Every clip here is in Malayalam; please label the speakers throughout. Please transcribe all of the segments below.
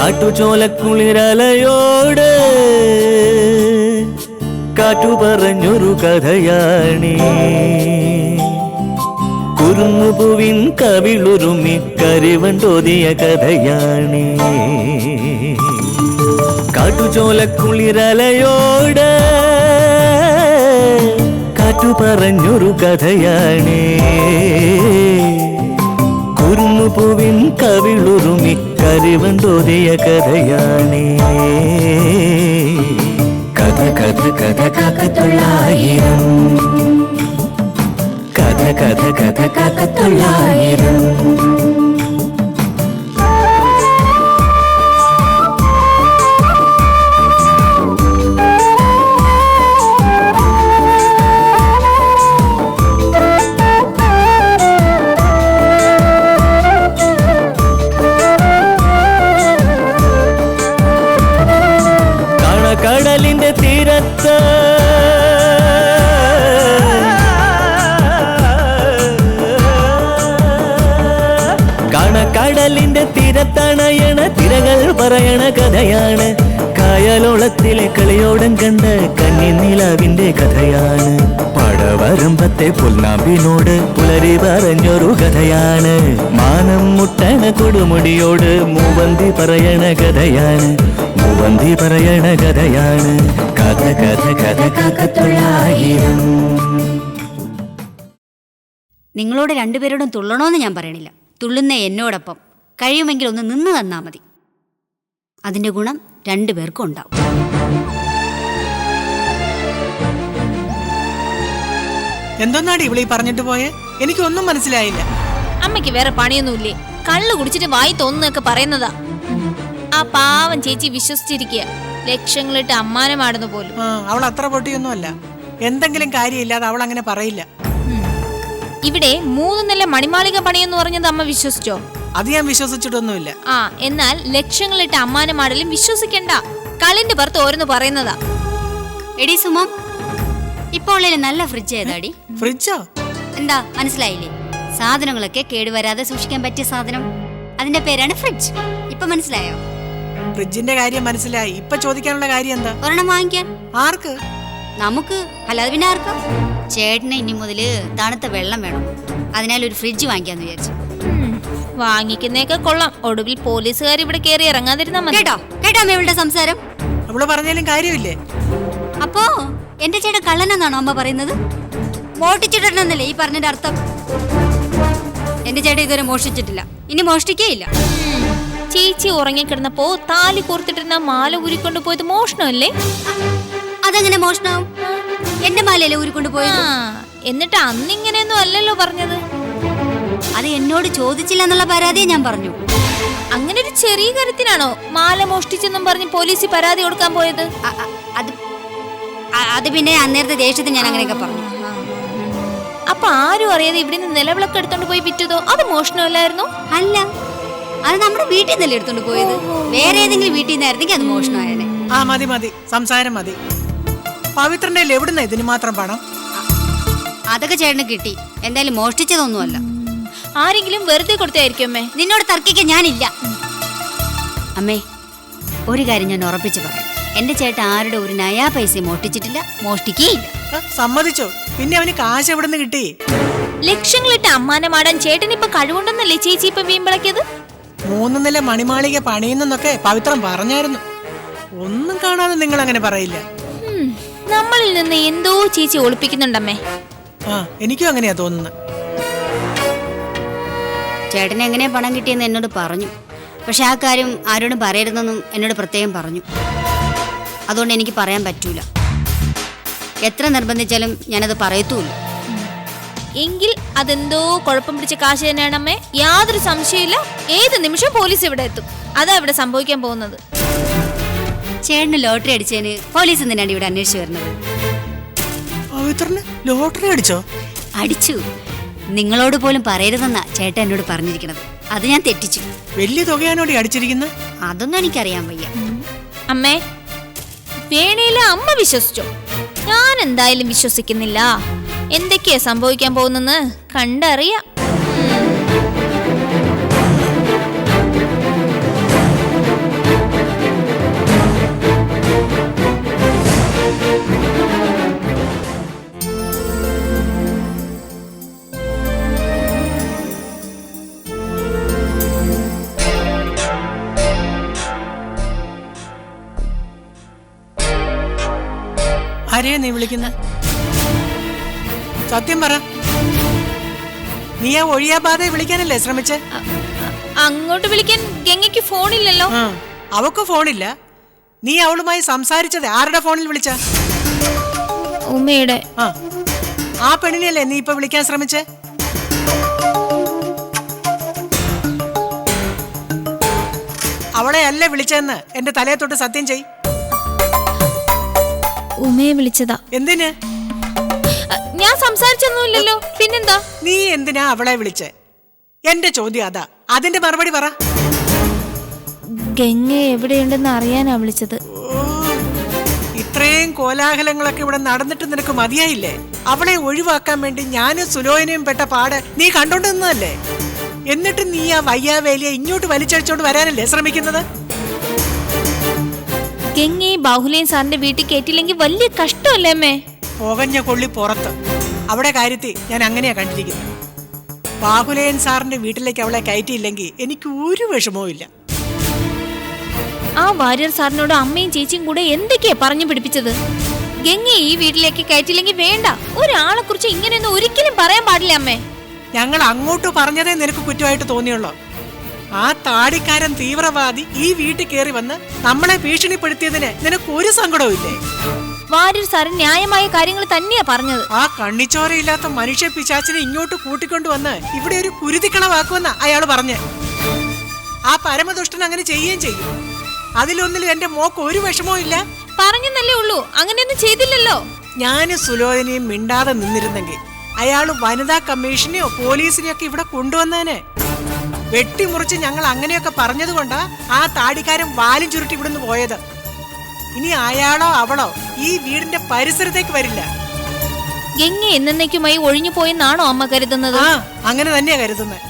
Speaker 1: കാട്ടുചോലക്കുളിരലയോട് കാറ്റു പറഞ്ഞൊരു കഥയാണീ. കുരുന്നുപൂവിൻ കവിളുരുമി കരിവണ്ടോതിയ കഥയാണീ. കാട്ടുചോലക്കുളിരലയോട് കാറ്റു പറഞ്ഞൊരു കഥയാണീ. കുരുന്നുപൂവിൻ കവിളുരുമി കരിവണ്ടോതിയ കഥയാണീ. കഥ കഥ കഥ കാക്കത്തൊള്ളായിരം, കഥ കഥ കഥ കാക്കത്തൊള്ളായിരം. കടലിന്റെ തീരത്ത് കടലിന്റെ തീരത്തണയണ തിരകൾ പറയണ കഥയാണ്. കായലോളത്തിലെ കളിയോടം കണ്ട കന്നിനിലാവിന്റെ കഥയാണ്. പടവരമ്പത്തെ പുൽനാമ്പിനോട് പുലരി പറഞ്ഞൊരു കഥയാണ്. മാനം മുട്ടണ കൊടുമുടിയോട് മൂവന്തി പറയണ കഥയാണ്. മൂവന്തി പറയണ കഥയാണ്. കഥ കഥ കഥ കാക്കത്തൊള്ളായിരം.
Speaker 2: നിങ്ങളോട് രണ്ടുപേരോടും തുള്ളണോന്ന് ഞാൻ പറയണില്ല. തുള്ളുന്ന എന്നോടൊപ്പം കഴിയുമെങ്കിൽ ഒന്ന് നിന്ന് തന്നാ മതി. അതിന്റെ ഗുണം രണ്ടുപേർക്കും ഉണ്ടാവും.
Speaker 3: എന്തോന്നാടി ഇവളീ പറഞ്ഞിട്ട് പോയെ? എനിക്കൊന്നും മനസ്സിലായില്ല.
Speaker 4: അമ്മയ്ക്ക് വേറെ പണിയൊന്നുമില്ലേ? കള്ളു കുടിച്ചിട്ട് വായി തോന്നുന്നൊക്കെ പറയുന്നതാ. ആ പാവം ചേച്ചി വിശ്വസിച്ചിരിക്കുക. ലക്ഷങ്ങളിട്ട് അമ്മാനമാടുന്നു പോലും.
Speaker 3: അവൾ അത്ര പൊട്ടിയൊന്നുമല്ല. എന്തെങ്കിലും കാര്യമില്ലാതെ അവൾ അങ്ങനെ പറയില്ല.
Speaker 4: ഇവിടെ 3 നില മണിമാളിക പണിയെന്ന് പറഞ്ഞത് അമ്മ വിശ്വസിച്ചോ?
Speaker 3: അത് ഞാൻ വിശ്വസിച്ചിട്ടൊന്നുമില്ല.
Speaker 4: എന്നാൽ ലക്ഷങ്ങളിട്ട് അമ്മാനമാടലും വിശ്വസിക്കണ്ട. കളിന്റെ പുറത്ത് ഓരോന്ന് പറയുന്നതാ.
Speaker 2: എടി സുമം, ഇപ്പോൾ നല്ല ഫ്രിഡ്ജ് ഏതാടി?
Speaker 3: ഫ്രിഡ്ജോ?
Speaker 2: എന്താ മനസ്സിലായില്ലേ? സാധനങ്ങളൊക്കെ കേടുവരാതെ സൂക്ഷിക്കാൻ പറ്റിയ സാധനം, അതിന്റെ പേരാണ് ഫ്രിഡ്ജ്. ഇപ്പൊ മനസ്സിലായോ?
Speaker 3: ഫ്രിഡ്ജിന്റെ കാര്യം മനസ്സിലായി. ഇപ്പൊ ചോദിക്കാനുള്ള കാര്യം എന്താ?
Speaker 2: ഒരെണ്ണം വാങ്ങിക്കാൻ.
Speaker 3: ആർക്ക്?
Speaker 2: നമുക്ക്. അല്ലാതെ പിന്നെ ആർക്കാ? ചേട്ടന് ഇനി മുതല് തണുത്ത വെള്ളം വേണം. അതിനാൽ ഒരു ഫ്രിഡ്ജ് വാങ്ങിക്കാന്ന് വിചാരിച്ചു.
Speaker 4: വാങ്ങിക്കുന്നേക്കെ കൊള്ളാം. ഒടുവിൽ പോലീസുകാർ ഇവിടെ കയറി ഇറങ്ങാതിരുന്നാ മതി.
Speaker 2: കേട്ടോ കേട്ടോ അമ്മ ഇവളുടെ സംസാരം?
Speaker 3: അവള് പറഞ്ഞാലും കാര്യമില്ലേ?
Speaker 2: അപ്പോ എന്റെ ചേട്ടൻ കള്ളനെന്നാണോ അമ്മ പറയുന്നത്? മോഷ്ടിച്ചിട്ടുണ്ടെന്നല്ലേ ഈ പറഞ്ഞതിന്റെ അർത്ഥം? എന്റെ ചേട്ടൻ ഇതുവരെ മോഷ്ടിച്ചിട്ടില്ല, ഇനി മോഷ്ടിക്കേയില്ല.
Speaker 4: ചേച്ചി ഉറങ്ങിക്കിടന്നപ്പോ താലി കോർത്തിട്ടിരുന്ന മാല ഊരിക്കൊണ്ട് പോയത് മോഷണമല്ലേ?
Speaker 2: അതെങ്ങനെ മോഷണാവും? എന്റെ മാലയല്ലേ ഊരിക്കൊണ്ട് പോയത്?
Speaker 4: എന്നിട്ട് അന്നിങ്ങനെയൊന്നും അല്ലല്ലോ പറഞ്ഞത്.
Speaker 2: അത് എന്നോട് ചോദിച്ചില്ല എന്നുള്ള പരാതിയെ ഞാൻ പറഞ്ഞു.
Speaker 4: അങ്ങനെ ഒരു ചെറിയ കാര്യത്തിനാണോ മാല മോഷ്ടിച്ചെന്നും പറഞ്ഞ് പോലീസിൽ പരാതി കൊടുക്കാൻ പോയത്?
Speaker 2: അത് പിന്നെ അന്നേരത്തെ ദേഷ്യത്തിൽ ഞാൻ അങ്ങനെയൊക്കെ പറഞ്ഞു.
Speaker 4: അപ്പൊ ആരും അറിയാതെ ഇവിടെ നിന്ന് നിലവിളക്ക് എടുത്തോണ്ട് പോയി വിറ്റതോ? അത് മോഷണമല്ലായിരുന്നു?
Speaker 2: അല്ല, അത് നമ്മുടെ വീട്ടിൽ നിന്നല്ലേ എടുത്തോണ്ട് പോയത്. വേറെ ഏതെങ്കിലും വീട്ടിൽ നിന്നായിരുന്നെങ്കിൽ അത് മോഷണമായേനെ.
Speaker 3: മതി മതി, സംസാരം മതി. പവിത്രന്റെ എവിടുന്ന ഇതിന് മാത്രം പണം?
Speaker 2: അതൊക്കെ ചേട്ടന് കിട്ടി. എന്തായാലും മോഷ്ടിച്ചതൊന്നുമല്ല.
Speaker 4: ആരെങ്കിലും വെറുതെ കൊടുത്തായിരിക്കും അമ്മേ.
Speaker 2: നിന്നോട് തർക്കിക്കാൻ ഞാനില്ല. അമ്മേ, ഒരു കാര്യം ഞാൻ ഉറപ്പിച്ചു പറയാം. എന്റെ ചേട്ടൻ ആരുടെ ഒരു നയാ പൈസ മോഷ്ടിച്ചിട്ടില്ല, മോഷ്ടിക്കേയില്ല.
Speaker 3: സമ്മതിച്ചോ? പിന്നെ അവന് കാശ് എവിടുന്ന് കിട്ടി?
Speaker 4: ലക്ഷങ്ങളിട്ട് അമ്മാനമാടാൻ ചേട്ടനിപ്പൊ കഴിവുണ്ടെന്നല്ലേ ചേച്ചി ഇപ്പൊ വീമ്പിളക്കിയത്?
Speaker 3: 3 നില മണിമാളിക പണിയുന്നൊക്കെ പവിത്രം പറഞ്ഞായിരുന്നു. ഒന്നും കാണാതെ നിങ്ങൾ അങ്ങനെ പറയില്ല.
Speaker 4: നമ്മളിൽ നിന്ന് എന്തോ ചേച്ചി ഒളിപ്പിക്കുന്നുണ്ടമ്മേ.
Speaker 3: എനിക്കും അങ്ങനെയാ തോന്നുന്നത്.
Speaker 2: ചേട്ടന് എങ്ങനെയാ പണം കിട്ടിയെന്ന് എന്നോട് പറഞ്ഞു. പക്ഷെ ആ കാര്യം ആരോടും പറയരുതെന്നും എന്നോട് പ്രത്യേകം പറഞ്ഞു. അതുകൊണ്ട് എനിക്ക് പറയാൻ പറ്റൂല. എത്ര നിർബന്ധിച്ചാലും ഞാനത് പറയത്തുമില്ല.
Speaker 4: എങ്കിൽ അതെന്തോ കുഴപ്പം പിടിച്ച കാശ് തന്നെയാണ് അമ്മേ. യാതൊരു സംശയമില്ല. ഏത് നിമിഷം പോലീസ് ഇവിടെ എത്തും. അതാ ഇവിടെ സംഭവിക്കാൻ പോകുന്നത്.
Speaker 2: ചേട്ടന് ലോട്ടറി അടിച്ചതിന് പോലീസ് എന്തിനാണ് ഇവിടെ അന്വേഷിച്ചു വരുന്നത്?
Speaker 3: ലോട്ടറി അടിച്ചോ?
Speaker 2: അടിച്ചു. നിങ്ങളോട് പോലും പറയരുതെന്നാ ചേട്ടൻ എന്നോട് പറഞ്ഞിരിക്കുന്നത്. അത് ഞാൻ തെറ്റിച്ചു.
Speaker 3: വലിയ തുകയാണോടി അടിച്ചിരിക്കുന്നത്?
Speaker 2: അതൊന്നും എനിക്കറിയാൻ വയ്യ.
Speaker 4: അമ്മേ, വേണേല അമ്മ വിശ്വസിച്ചോ? ഞാൻ എന്തായാലും വിശ്വസിക്കുന്നില്ല. എന്തൊക്കെയാ സംഭവിക്കാൻ പോകുന്നെന്ന് കണ്ടറിയാം.
Speaker 3: ആരെയാ നീ വിളിക്കുന്ന? സത്യം പറ. നീ ആ ഒഴിയാബാധയെ വിളിക്കാനല്ലേ ശ്രമിച്ചേ?
Speaker 4: അങ്ങോട്ട് വിളിക്കാൻ ഗംഗയ്ക്ക് ഫോണില്ലല്ലോ.
Speaker 3: അവക്ക് ഫോണില്ല. നീ അവളുമായി സംസാരിച്ചത് ആരുടെ ഫോണിൽ വിളിച്ച?
Speaker 4: ഉമ്മയുടെ.
Speaker 3: ആ പെണ്ണിനെയല്ലേ നീ ഇപ്പൊ വിളിക്കാൻ ശ്രമിച്ചേ? അവളെ അല്ലേ വിളിച്ചെന്ന് എന്റെ തലയെ തൊട്ട് സത്യം ചെയ്.
Speaker 4: ഉമ്മയെ വിളിച്ചതാ.
Speaker 3: എന്തിന്?
Speaker 4: ഞാൻ സംസാരിച്ചൊന്നുമില്ലല്ലോ, പിന്നെന്താ?
Speaker 3: നീ എന്തിനാ അവളെ വിളിച്ചേ? എന്റെ ചോദ്യം അതാ. അതിന്റെ മറുപടി പറ.
Speaker 4: ഗംഗ എവിടെയുണ്ടെന്ന് അറിയാനാ വിളിച്ചത്.
Speaker 3: ഇത്രയും കോലാഹലങ്ങളൊക്കെ ഇവിടെ നടന്നിട്ട് നിനക്ക് മതിയായില്ലേ? അവളെ ഒഴിവാക്കാൻ വേണ്ടി ഞാനും സുലോചനയും പെട്ട പാട് നീ കണ്ടോണ്ടിരുന്നതല്ലേ? എന്നിട്ട് നീ ആ വയ്യാവേലിയെ ഇങ്ങോട്ട് വലിച്ചഴിച്ചോണ്ട് വരാനല്ലേ ശ്രമിക്കുന്നത്?
Speaker 4: ഗംഗയെ ബാഹുലേൻ സാറിന്റെ വീട്ടിൽ കയറ്റില്ലെങ്കിൽ വലിയ കഷ്ടമല്ലേ അമ്മേ?
Speaker 3: പുകഞ്ഞ കൊള്ളി പുറത്ത്. അവിടെ കാര്യത്തിൽ ഞാൻ അങ്ങനെയാ കണ്ടിരിക്കുന്നത്. ബാഹുലേൻ സാറിന്റെ വീട്ടിലേക്ക് അവളെ കയറ്റിയില്ലെങ്കിൽ എനിക്ക് ഒരു വിഷമവും ഇല്ല.
Speaker 4: ആ വാര്യർ സാറിനോട് അമ്മയും ചേച്ചിയും കൂടെ എന്തൊക്കെയാ പറഞ്ഞു പിടിപ്പിച്ചത്? ഗംഗയെ ഈ വീട്ടിലേക്ക് കയറ്റില്ലെങ്കിൽ വേണ്ട. ഒരാളെ കുറിച്ച് ഇങ്ങനെയൊന്നും ഒരിക്കലും പറയാൻ പാടില്ല അമ്മേ.
Speaker 3: ഞങ്ങൾ അങ്ങോട്ട് പറഞ്ഞതേ നിനക്ക് കുറ്റമായിട്ട് തോന്നിയുള്ളൂ. ആ താടിക്കാരൻ തീവ്രവാദി ഈ വീട്ടിൽ കയറി വന്ന് നമ്മളെ ഭീഷണിപ്പെടുത്തിയതിന് നിനക്ക് ഒരു സങ്കടവും ഇല്ലേ?
Speaker 4: വാര്യർ സാറ് ന്യായമായ കാര്യങ്ങൾ തന്നെയാ പറഞ്ഞത്.
Speaker 3: ആ കണ്ണിച്ചോരയില്ലാത്ത മനുഷ്യ പിശാചിനെ ഇങ്ങോട്ട് കൂട്ടിക്കൊണ്ടുവന്ന് ഇവിടെ ഒരു കുരുതിക്കളവാക്കുമെന്ന അയാൾ പറഞ്ഞ്. ആ പരമദുഷ്ടൻ അങ്ങനെ ചെയ്യുകയും ചെയ്യും. അതിലൊന്നിലും എന്റെ മോക്ക് ഒരു വിഷമവും ഇല്ല.
Speaker 4: പറഞ്ഞെന്നല്ലേ ഉള്ളൂ, അങ്ങനെയൊന്നും ചെയ്തില്ലല്ലോ.
Speaker 3: ഞാനും സുലോചനയും മിണ്ടാതെ നിന്നിരുന്നെങ്കിൽ അയാൾ വനിതാ കമ്മീഷനെയോ പോലീസിനെയോ ഒക്കെ ഇവിടെ കൊണ്ടുവന്നേനെ. വെട്ടിമുറിച്ച് ഞങ്ങൾ അങ്ങനെയൊക്കെ പറഞ്ഞതുകൊണ്ടാ ആ താടിക്കാരൻ വാലും ചുരുട്ടി ഇവിടുന്ന് പോയത്. ഇനി അയാളോ അവളോ ഈ വീടിന്റെ പരിസരത്തേക്ക് വരില്ല.
Speaker 4: ഗംഗ എന്നേക്കുമായി ഒഴിഞ്ഞു പോയെന്നാണോ അമ്മ കരുതുന്നത്?
Speaker 3: ആ, അങ്ങനെ തന്നെയാ കരുതുന്നത്.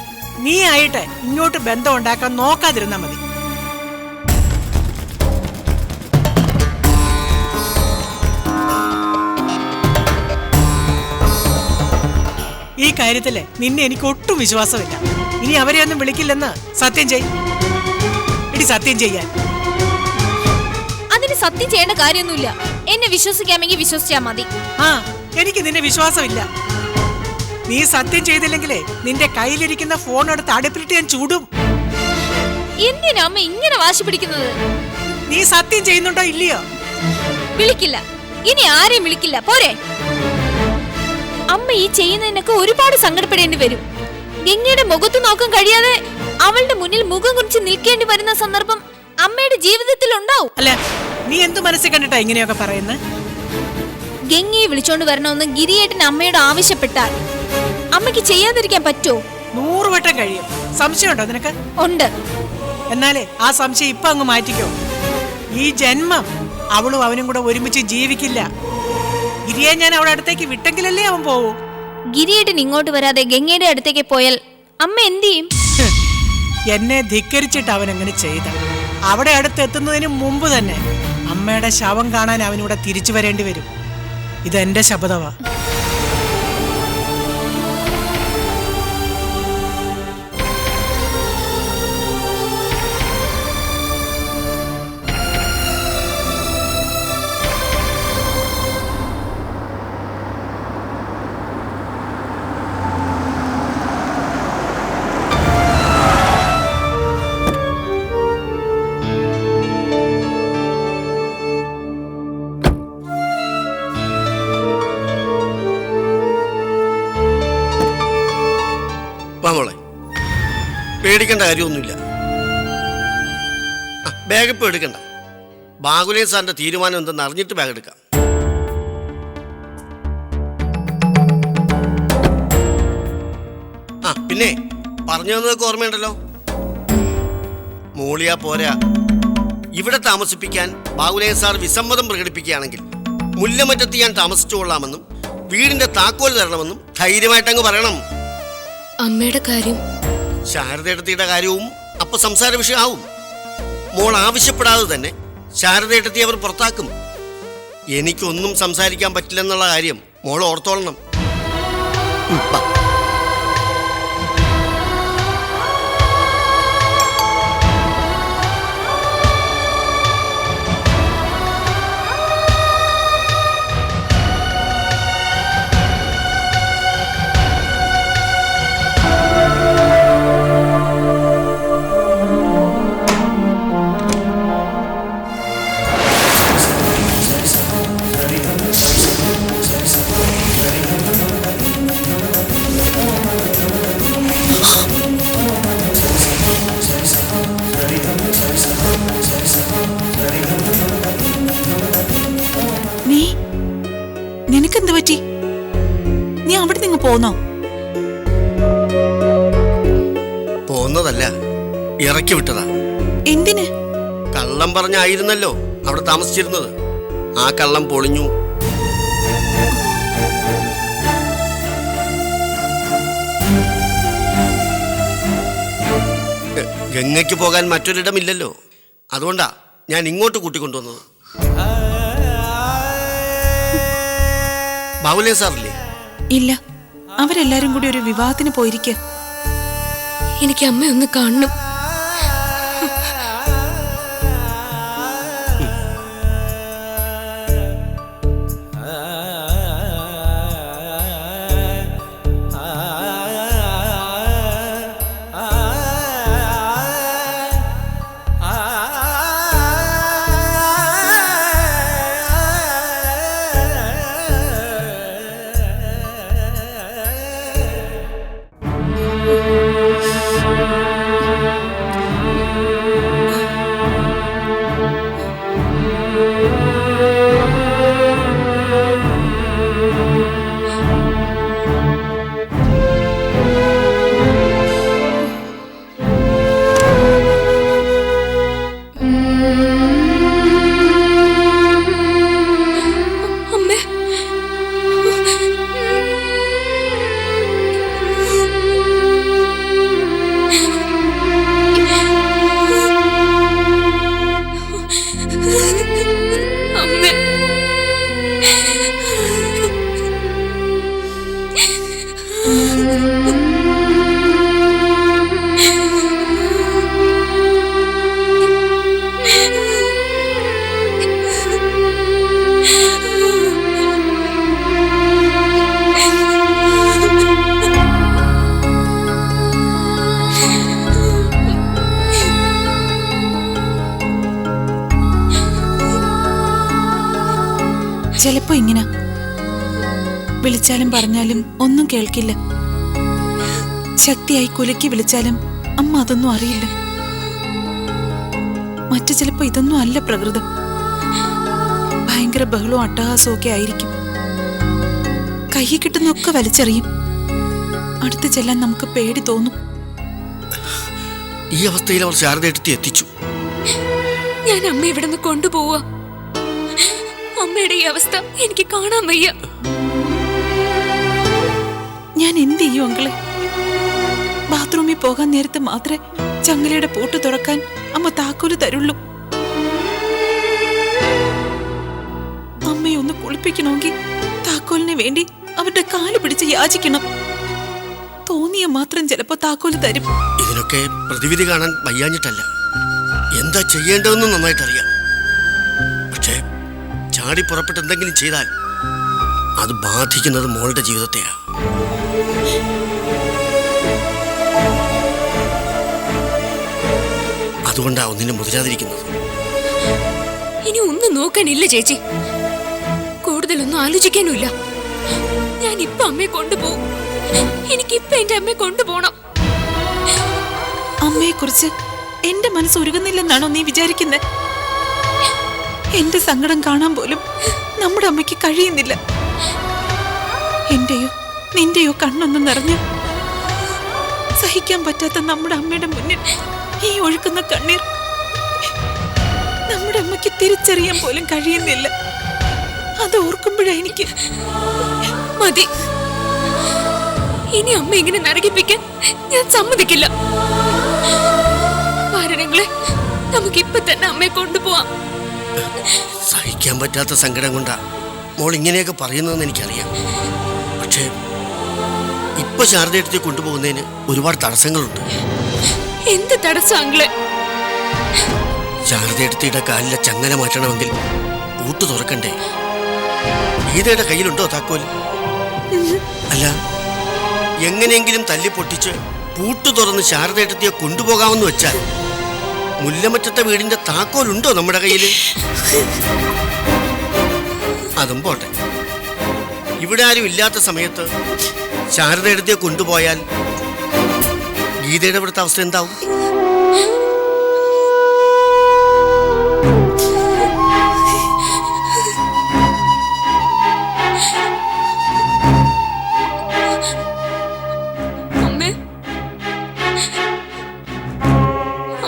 Speaker 3: നീ ആയിട്ട് ഇങ്ങോട്ട് ബന്ധം ഉണ്ടാക്കാൻ നോക്കാതിരുന്നാ മതി. ഈ കാര്യത്തില് നിന്നെ എനിക്ക് ഒട്ടും വിശ്വാസമില്ല. ഇനി അവരെ ഒന്നും വിളിക്കില്ലെന്ന് സത്യം ചെയ്. ഇടി സത്യം ചെയ്യാൻ.
Speaker 4: അതിന് സത്യം ചെയ്യേണ്ട കാര്യമൊന്നുമില്ല. എന്നെ വിശ്വസിക്കാമെങ്കിൽ വിശ്വസിച്ചാ മതി.
Speaker 3: ആ, എനിക്ക് നിന്നെ വിശ്വാസമില്ല. നീ സത്യം ചെയ്തില്ലെങ്കിലേ നിന്റെ കയ്യിലിരിക്കുന്ന ഫോൺ എടുത്ത് അടുപ്പിലിട്ട് ഞാൻ ചൂടും.
Speaker 4: എന്തിനാ അമ്മ ഇങ്ങനെ വാശി പിടിക്കുന്നത്?
Speaker 3: നീ സത്യം ചെയ്യുന്നുണ്ടോ ഇല്ലയോ?
Speaker 4: വിളിക്കില്ല. ഇനി ആരെയും വിളിക്കില്ല. പോരെ? അമ്മ ഈ ചെയ്യുന്നതിനൊക്കെ ഒരുപാട് സങ്കടപ്പെടേണ്ടി വരും. ഗംഗയുടെ മുഖത്ത് നോക്കാൻ കഴിയാതെ അവളുടെ മുന്നിൽ മുഖം കുറിച്ച് നിൽക്കേണ്ടി വരുന്ന സന്ദർഭം അമ്മയുടെ ജീവിതത്തിൽ ഉണ്ടാവും.
Speaker 3: അല്ല, നീ എന്ത് മനസ്സിൽ കണ്ടിട്ടാ ഇങ്ങനെയൊക്കെ പറയുന്നത്?
Speaker 4: ഗംഗയെ വിളിച്ചോണ്ട് വരണമെന്ന് ഗിരിയേട്ടൻ അമ്മയോട് ആവശ്യപ്പെട്ടാൽ അമ്മയ്ക്ക് ചെയ്യാതിരിക്കാൻ പറ്റുമോ?
Speaker 3: 100 വട്ടം കഴിയും. സംശയമുണ്ടോ നിനക്ക്?
Speaker 4: ഉണ്ട്.
Speaker 3: എന്നാലേ ആ സംശയം ഇപ്പൊ അങ്ങ് മാറ്റിക്കോ. ഈ ജന്മം അവളും അവനും കൂടെ ഒരുമിച്ച് ജീവിക്കില്ല. ഗിരിയെ ഞാൻ അവളുടെ അടുത്തേക്ക് വിട്ടെങ്കിലല്ലേ അവൻ പോവൂ.
Speaker 4: ഗിരിയേട്ടൻ ഇങ്ങോട്ട് വരാതെ ഗംഗയുടെ അടുത്തേക്ക് പോയാൽ അമ്മ എന്ത് ചെയ്യും?
Speaker 3: എന്നെ ധിക്കരിച്ചിട്ട് അവൻ അങ്ങനെ ചെയ്ത. അവിടെ അടുത്തെത്തുന്നതിന് മുമ്പ് തന്നെ അമ്മയുടെ ശവം കാണാൻ അവനിവിടെ തിരിച്ചു വരേണ്ടി വരും. ഇതെന്റെ ശപഥമാ.
Speaker 5: മോളെ, പേടിക്കേണ്ട കാര്യമൊന്നുമില്ല. ബാഗ് ഇപ്പോൾ എടുക്കണ്ട. ബാഹുലേൻ സാറിന്റെ തീരുമാനം എന്തെന്ന് അറിഞ്ഞിട്ട് ബാഗ് എടുക്കാം. പിന്നെ പറഞ്ഞു തന്നതൊക്കെ ഓർമ്മയുണ്ടല്ലോ. മോളിയാ പോരാ, ഇവിടെ താമസിപ്പിക്കാൻ ബാഹുലേൻ സാർ വിസമ്മതം പ്രകടിപ്പിക്കുകയാണെങ്കിൽ മുല്ലമറ്റത്ത് ഞാൻ താമസിച്ചു കൊള്ളാമെന്നും വീടിന്റെ താക്കോൽ തരണമെന്നും ധൈര്യമായിട്ടങ്ങ് പറയണം.
Speaker 6: അമ്മയുടെ കാര്യം,
Speaker 5: ശാരദയെടുത്തിയുടെ കാര്യവും അപ്പൊ സംസാര വിഷയമാവും. മോൾ ആവശ്യപ്പെടാതെ തന്നെ ശാരദയെടുത്തി അവർ പുറത്താക്കും. എനിക്കൊന്നും സംസാരിക്കാൻ പറ്റില്ലെന്നുള്ള കാര്യം മോൾ ഓർത്തോളണം.
Speaker 7: പോന്നോ?
Speaker 5: പോന്നതല്ല, ഇറക്കി വിട്ടതാ.
Speaker 7: എന്തിന്?
Speaker 5: കള്ളം പറഞ്ഞായിരുന്നല്ലോ അവിടെ താമസിച്ചിരുന്നത്. ആ കള്ളം പൊളിഞ്ഞു. ഗംഗയ്ക്ക് പോകാൻ മറ്റൊരിടമില്ലല്ലോ, അതുകൊണ്ടാ ഞാൻ ഇങ്ങോട്ട് കൂട്ടിക്കൊണ്ടുവന്നത്. ബാബുലേ സാറില്ലേ?
Speaker 7: ഇല്ല, അവരെല്ലാരും കൂടി ഒരു വിവാഹത്തിന് പോയിരിക്ക.
Speaker 6: എനിക്ക് അമ്മയൊന്ന് കാണണം. അമ്മേ, അമ്മേ,
Speaker 7: ചിലപ്പോ ഇങ്ങനെ വിളിച്ചാലും പറഞ്ഞാലും ഒന്നും കേൾക്കില്ല. ശക്തിയായി കുലുക്കി വിളിച്ചാലും അമ്മ അതൊന്നും അറിയില്ല. മറ്റു ചിലപ്പോ ഇതൊന്നും അല്ല പ്രകൃതം. ഭയങ്കര ബഹളവും അട്ടഹാസവും ഒക്കെ ആയിരിക്കും. കയ്യിൽ കിട്ടുന്നൊക്കെ വലിച്ചെറിയും. അടുത്ത് ചെല്ലാൻ നമുക്ക് പേടി തോന്നും.
Speaker 5: ഈ അവസ്ഥയിൽ അവർ ശാരദയെടുത്ത് എത്തിച്ചു.
Speaker 6: ഞാൻ അമ്മ ഇവിടെ നിന്ന് കൊണ്ടുപോവാ. അമ്മയുടെ ഈ അവസ്ഥ എനിക്ക് കാണാൻ വയ്യ.
Speaker 7: ഞാൻ എന്ത് ചെയ്യും അങ്കിളെ? ബാത്റൂമിൽ പോകാൻ നേരത്തെ മാത്രമേ ചങ്ങലയുടെ പൂട്ട് തുറക്കാൻ അമ്മ താക്കോല് തരുള്ളൂ. അമ്മയെ ഒന്ന് കുളിപ്പിക്കണമെങ്കിൽ താക്കോലിന് വേണ്ടി അവരുടെ കാല് പിടിച്ച് യാചിക്കണം. തോന്നിയ മാത്രം ചിലപ്പോ താക്കോല് തരും.
Speaker 5: ഇതിനൊക്കെ പ്രതിവിധി കാണാൻ വയ്യാഞ്ഞിട്ടല്ല, എന്താ ചെയ്യേണ്ടതെന്ന് നന്നായിട്ടറിയാം. പക്ഷേ ചാടി പുറപ്പെട്ട് എന്തെങ്കിലും ചെയ്താൽ അത് ബാധിക്കുന്നത് മോളുടെ ജീവിതത്തെയാ. അതുകൊണ്ടാ ഒന്നിനും മുതിരാതിരിക്കുന്നത്.
Speaker 6: ഇനി ഒന്നും നോക്കാനില്ല ചേച്ചി, കൂടുതലൊന്നും ആലോചിക്കാനുമില്ല. ഞാൻ ഇപ്പൊ അമ്മയെ കൊണ്ടുപോകും. എനിക്കിപ്പൊ എന്റെ അമ്മയെ കൊണ്ടുപോകണം.
Speaker 7: അമ്മയെ കുറിച്ച് എന്റെ മനസ്സ് ഉരുകുന്നില്ലെന്നാണോ നീ വിചാരിക്കുന്നത്? എന്റെ സങ്കടം കാണാൻ പോലും നമ്മുടെ അമ്മയ്ക്ക് കഴിയുന്നില്ല. എന്റെയോ നിന്റെയോ കണ്ണൊന്നും നിറഞ്ഞ് സഹിക്കാൻ പറ്റാത്ത നമ്മുടെ അമ്മയുടെ മുന്നിൽ ഈ ഒഴുക്കുന്ന കണ്ണീർ നമ്മുടെ അമ്മയ്ക്ക് തിരിച്ചറിയാൻ പോലും കഴിയുന്നില്ല. അത് ഓർക്കുമ്പോഴാ എനിക്ക്
Speaker 6: മതി. ഇനി അമ്മ ഇങ്ങനെ നരകിപ്പിക്കാൻ ഞാൻ സമ്മതിക്കില്ല. കാരണങ്ങളെ, നമുക്കിപ്പൊ തന്നെ അമ്മയെ കൊണ്ടുപോവാം.
Speaker 5: സഹിക്കാൻ പറ്റാത്ത സങ്കടം കൊണ്ടാ മോൾ ഇങ്ങനെയൊക്കെ പറയുന്നതെന്ന് എനിക്കറിയാം. പക്ഷേ ഇപ്പൊ ശാരദയെടുത്ത് കൊണ്ടുപോകുന്നതിന് ഒരുപാട് തടസ്സങ്ങളുണ്ട്.
Speaker 6: എന്ത് തടസ്സം അങ്കിളെ?
Speaker 5: ശാരദയെടുത്തിയുടെ കാലിലെ ചങ്ങല മാറ്റണമെങ്കിൽ പൂട്ട് തുറക്കണ്ടേ? ഗീതയുടെ കയ്യിലുണ്ടോ താക്കോൽ? അല്ല, എങ്ങനെയെങ്കിലും തല്ലിപ്പൊട്ടിച്ച് പൂട്ട് തുറന്ന് ശാരദയെടുത്തിയെ കൊണ്ടുപോകാമെന്ന് വെച്ചാൽ മുല്ലമറ്റത്തെ വീടിന്റെ താക്കോലുണ്ടോ നമ്മുടെ കയ്യിൽ? അതും പോട്ടെ, ഇവിടെ ആരും ഇല്ലാത്ത സമയത്ത് ശാരദയെടുത്തിയെ കൊണ്ടുപോയാൽ ഗീതയുടെ ഇവിടുത്തെ അവസ്ഥ എന്താവും?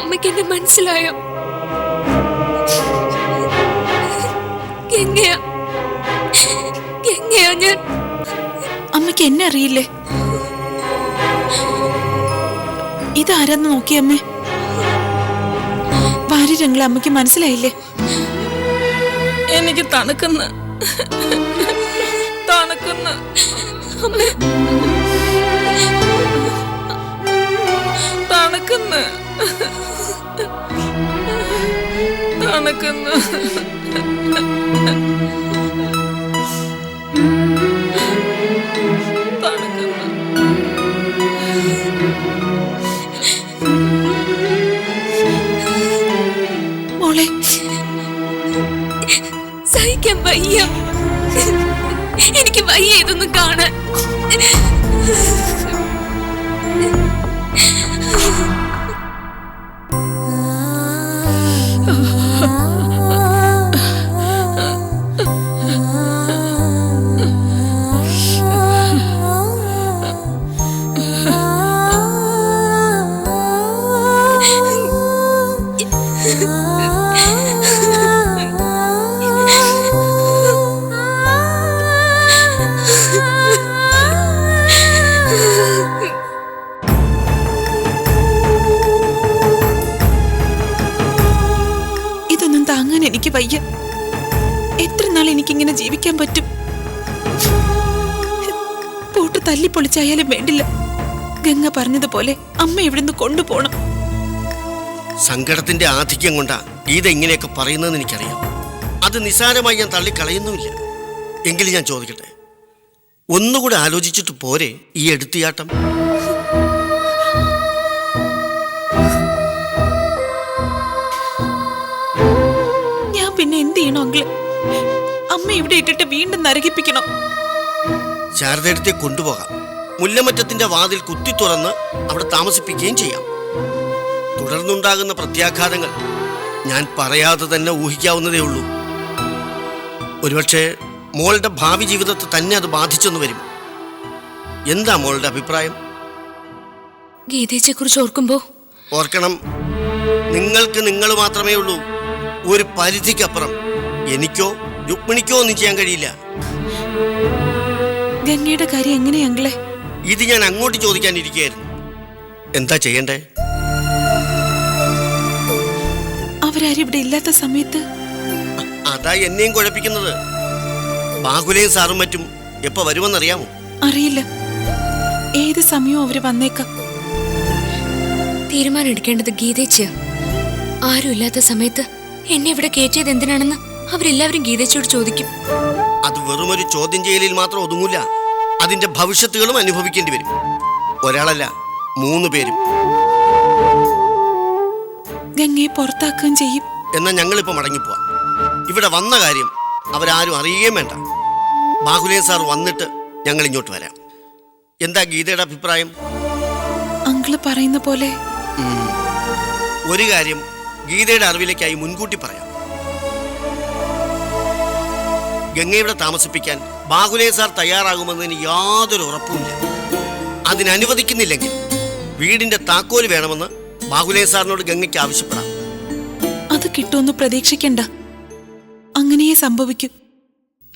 Speaker 6: അമ്മയ്ക്ക് എന്നെ മനസ്സിലായോ? എങ്ങനെയാ ഞാൻ?
Speaker 7: അമ്മയ്ക്ക് എന്നെ അറിയില്ലേ? ഇതാരെന്ന് നോക്കിയമ്മേ? ഭാര്യങ്ങളെ അമ്മയ്ക്ക് മനസ്സിലായില്ലേ?
Speaker 6: എനിക്ക് തണുക്കുന്നു. അമ്മേ, തണുക്കുന്നു.
Speaker 7: മോളെ,
Speaker 6: സഹിക്കാൻ വയ്യ. എനിക്ക് വയ്യ ഇതൊന്നും കാണാൻ.
Speaker 7: ഇതൊന്നും താങ്ങാൻ എനിക്ക് വയ്യ. എത്ര നാൾ എനിക്കിങ്ങനെ ജീവിക്കാൻ പറ്റും? പോട്ട് തല്ലിപ്പൊളിച്ചായാലും വേണ്ടില്ല. ഗംഗ പറഞ്ഞതുപോലെ അമ്മ ഇവിടുന്ന് കൊണ്ടുപോണം.
Speaker 5: സങ്കടത്തിന്റെ ആധിക്യം കൊണ്ടാ ഗീത ഇങ്ങനെയൊക്കെ പറയുന്നതെന്ന് എനിക്കറിയാം. അത് നിസ്സാരമായി ഞാൻ തള്ളിക്കളയുന്നുമില്ല. എങ്കിലും ഞാൻ ചോദിക്കട്ടെ, ഒന്നുകൂടെ ആലോചിച്ചിട്ട് പോരെ ഈ എടുത്തിയാട്ടം?
Speaker 7: ഞാൻ പിന്നെ എന്ത് ചെയ്യണോ അങ്കിള്? അമ്മ ഇവിടെ ഇട്ടിട്ട് വീണ്ടും നരകിപ്പിക്കണോ?
Speaker 5: ശാരദയെടുത്തെ കൊണ്ടുപോകാം. മുല്ലമറ്റത്തിന്റെ വാതിൽ കുത്തി തുറന്ന് അവിടെ താമസിപ്പിക്കുകയും ചെയ്യാം. തുടർന്നുണ്ടാകുന്ന പ്രത്യാഘാതങ്ങൾ ഞാൻ പറയാതെ തന്നെ ഊഹിക്കാവുന്നതേ ഉള്ളൂ. ഒരുപക്ഷെ മോളുടെ ഭാവി ജീവിതത്തെ തന്നെ അത് ബാധിച്ചെന്ന് വരും. എന്താ മോളുടെ അഭിപ്രായം?
Speaker 6: ഗീതയെ കുറിച്ച് ഓർക്കുമ്പോ
Speaker 5: ഓർക്കണം, നിങ്ങൾക്ക് നിങ്ങൾ മാത്രമേ ഉള്ളൂ. ഒരു പരിധിക്കപ്പുറം എനിക്കോ രുക്മിണിക്കോ ഒന്നും ചെയ്യാൻ കഴിയില്ല.
Speaker 7: ഗംഗയുടെ കാര്യം എങ്ങനെയാ അങ്കിളെ?
Speaker 5: ഇത് ഞാൻ അങ്ങോട്ട് ചോദിക്കാനിരിക്കുകയായിരുന്നു. എന്താ ചെയ്യണ്ടേ?
Speaker 7: അവരാരും ഇവിടെ ഇല്ലാത്ത സമയത്ത്
Speaker 5: അതാ എന്നെയും കുഴപ്പിക്കുന്നത്. ബാഹുലയും സാറും മറ്റും എപ്പോ വരുമെന്നറിയാമോ?
Speaker 7: അറിയില്ല. ഏത് സമയവും അവര് വന്നേക്കാം.
Speaker 6: തീരുമാനം എടുക്കേണ്ടത് ഗീതേച്ചിയാ. ആരും ഇല്ലാത്ത സമയത്ത് എന്നെ ഇവിടെ കയറ്റിയത് എന്തിനാണെന്ന് അവരെല്ലാവരും ഗീതേച്ചിയോട് ചോദിക്കും.
Speaker 5: അത് വെറുമൊരു ചോദ്യം ചെയ്യലിൽ മാത്രം ഒതുങ്ങൂല. അതിന്റെ ഭവിഷ്യത്തുകളും അനുഭവിക്കേണ്ടി വരും. ഒരാളല്ല, 3 പേരും.
Speaker 7: ഗംഗയെ പുറത്താക്കുകയും ചെയ്യും.
Speaker 5: എന്നാൽ ഞങ്ങളിപ്പോ മടങ്ങിപ്പോവാം. ഇവിടെ വന്ന കാര്യം അവരാരും അറിയുകയും വേണ്ട. ബാഹുലയൻ സാർ വന്നിട്ട് ഞങ്ങൾ ഇങ്ങോട്ട് വരാം. എന്താ ഗീതയുടെ അഭിപ്രായം?
Speaker 7: അങ്കിള് പറയുന്ന പോലെ
Speaker 5: ഒരു കാര്യം ഗീതയുടെ അറിവിലേക്കായി മുൻകൂട്ടി പറയാം. ഗംഗയുടെ താമസിപ്പിക്കാൻ ബാഹുലയൻ സാർ തയ്യാറാകുമെന്നതിന് യാതൊരു ഉറപ്പുമില്ല. അതിനനുവദിക്കുന്നില്ലെങ്കിൽ വീടിന്റെ താക്കോല് വേണമെന്ന് ബാഹുലയൻ സാറിനോട് ഗംഗയ്ക്ക് ആവശ്യപ്പെടാം.
Speaker 7: അത് കിട്ടുമെന്ന് പ്രതീക്ഷിക്കണ്ട. അങ്ങനെയേ സംഭവിക്കൂ.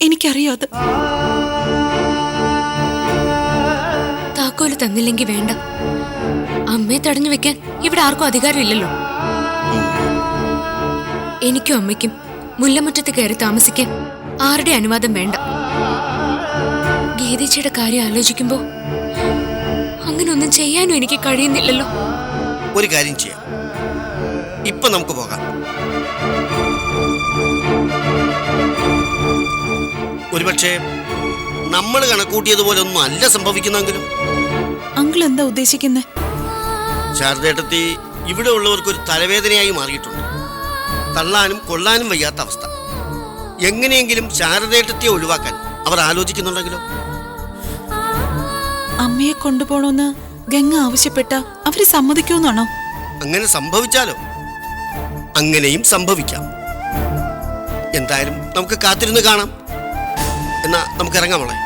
Speaker 7: എനിക്കറിയാം അത്.
Speaker 6: താക്കോല് തന്നില്ലെങ്കിൽ വേണ്ട. അമ്മയെ തടഞ്ഞു വെക്കാൻ ഇവിടെ ആർക്കും അധികാരമില്ലല്ലോ. എനിക്കും അമ്മയ്ക്കും മുല്ലമുറ്റത്ത് കയറി താമസിക്കാൻ ആരുടെ അനുവാദം വേണ്ട. ഗീതേച്ചിയുടെ കാര്യം ആലോചിക്കുമ്പോ അങ്ങനൊന്നും ചെയ്യാനും എനിക്ക് കഴിയുന്നില്ലല്ലോ.
Speaker 5: ഒരു കാര്യം ചെയ്യാം, ഇപ്പൊ നമുക്ക് പോകാം. ഒരുപക്ഷെ നമ്മൾ കണക്കൂട്ടിയതുപോലെ ഒന്നും അല്ല സംഭവിക്കുന്നെങ്കിലും.
Speaker 7: അങ്കിൾ എന്താ ഉദ്ദേശിക്കുന്നത്?
Speaker 5: ശാരദേട്ടത്തി ഇവിടെ ഉള്ളവർക്കൊരു തലവേദനയായി മാറിയിട്ടുണ്ട്. തള്ളാനും കൊള്ളാനും വയ്യാത്ത അവസ്ഥ. എങ്ങനെയെങ്കിലും ശാരദേട്ടത്തിയെ ഒഴിവാക്കാൻ അവർ ആലോചിക്കുന്നുണ്ടെങ്കിലോ?
Speaker 7: അമ്മയെ കൊണ്ടുപോണോന്ന് ഗംഗ ആവശ്യപ്പെട്ട അവര് സമ്മതിക്കുമെന്നാണോ?
Speaker 5: അങ്ങനെ സംഭവിച്ചാലോ? അങ്ങനെയും സംഭവിക്കാം. എന്തായാലും നമുക്ക് കാത്തിരുന്ന് കാണാം. എന്നാ നമുക്ക് ഇറങ്ങാം മോളെ.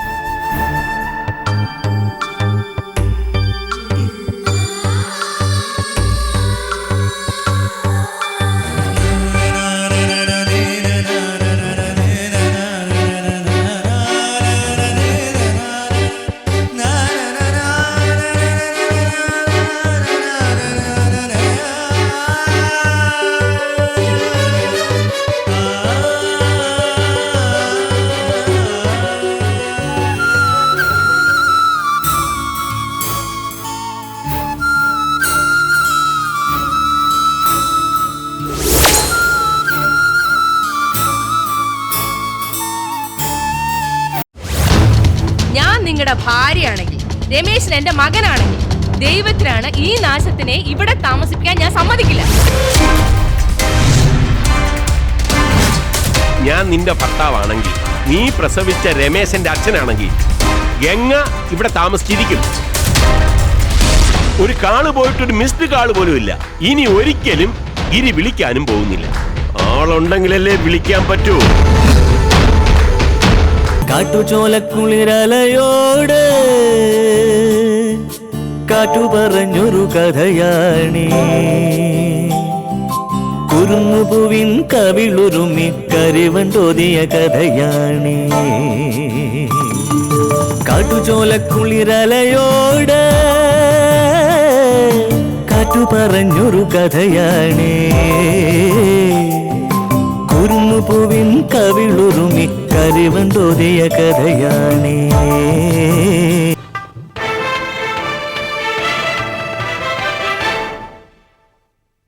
Speaker 8: നിങ്ങളുടെ ഭാര്യയാണെങ്കിൽ രമേശൻ എന്റെ മകനാണെങ്കിൽ ദൈവത്തിനാണ് ഈ നാശത്തിനെ ഇവിടെ താമസിപ്പിക്കാൻ ഞാൻ സമ്മതിക്കില്ല.
Speaker 9: ഞാൻ നിന്റെ ഭർത്താവാണെങ്കിൽ, നീ പ്രസവിച്ച രമേശന്റെ അച്ഛനാണെങ്കിൽ ഗംഗ ഇവിടെ താമസിച്ചിരിക്കും. ഒരു കാള് പോയിട്ടൊരു മിസ്ഡ് കാള് പോലും ഇല്ല. ഇനി ഒരിക്കലും ഗിരി വിളിക്കാനും പോകുന്നില്ല. ആളുണ്ടെങ്കിലല്ലേ വിളിക്കാൻ പറ്റൂ.
Speaker 1: കാട്ടുചോലക്കുളിരലയോട് കാറ്റു പറഞ്ഞൊരു കഥയാണീ, കുരുന്നുപൂവിൻ കവിളുരുമി കരിവൻ തോതിയ കഥയാണീ. കാട്ടുചോലക്കുളിരലയോട് കാറ്റു പറഞ്ഞൊരു കഥയാണേ, കുരുന്നുപൂവിൻ കവിളുരുമി കരിവൻ തോതിയ കഥയാണേ.